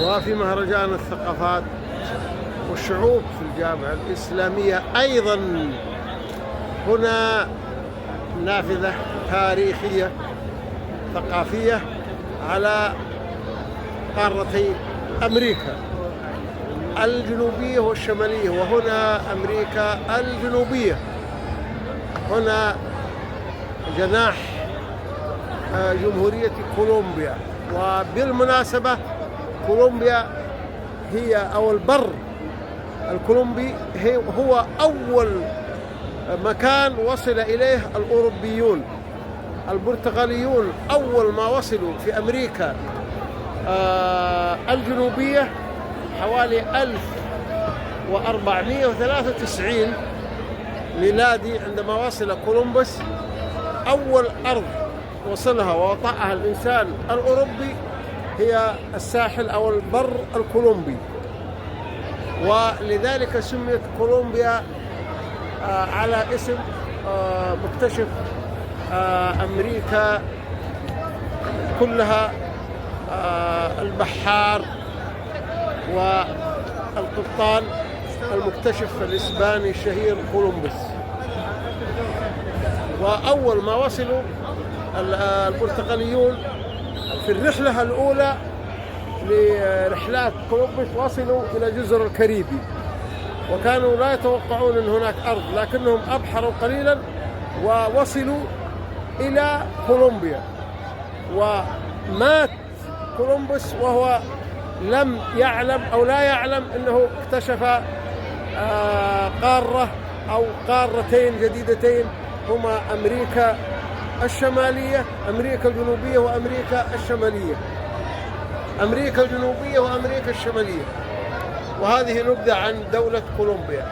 وفي مهرجان الثقافات والشعوب في الجامعة الإسلامية أيضا. هنا نافذة تاريخية ثقافية على قارتي أمريكا الجنوبية والشمالية، وهنا أمريكا الجنوبية. هنا جناح جمهورية كولومبيا. وبالمناسبة كولومبيا هي أو البر الكولومبي هو أول مكان وصل إليه الأوروبيون. البرتغاليون أول ما وصلوا في أمريكا الجنوبية حوالي 1493 ميلادي، عندما وصل كولومبوس. أول أرض وصلها ووطأها الإنسان الأوروبي هي الساحل أو البر الكولومبي، ولذلك سميت كولومبيا على اسم مكتشف أمريكا كلها، البحار والقبطان المكتشف الإسباني الشهير كولومبوس. وأول ما وصلوا البرتغاليون في الرحلة الأولى لرحلات كولومبوس وصلوا إلى جزر الكاريبي، وكانوا لا يتوقعون أن هناك أرض، لكنهم أبحروا قليلا ووصلوا إلى كولومبيا. ومات كولومبوس وهو لم يعلم أو لا يعلم أنه اكتشف قارة أو قارتين جديدتين، هما أمريكا الشمالية، أمريكا الجنوبية وأمريكا الشمالية، أمريكا الجنوبية وأمريكا الشمالية. وهذه نبذة عن دولة كولومبيا.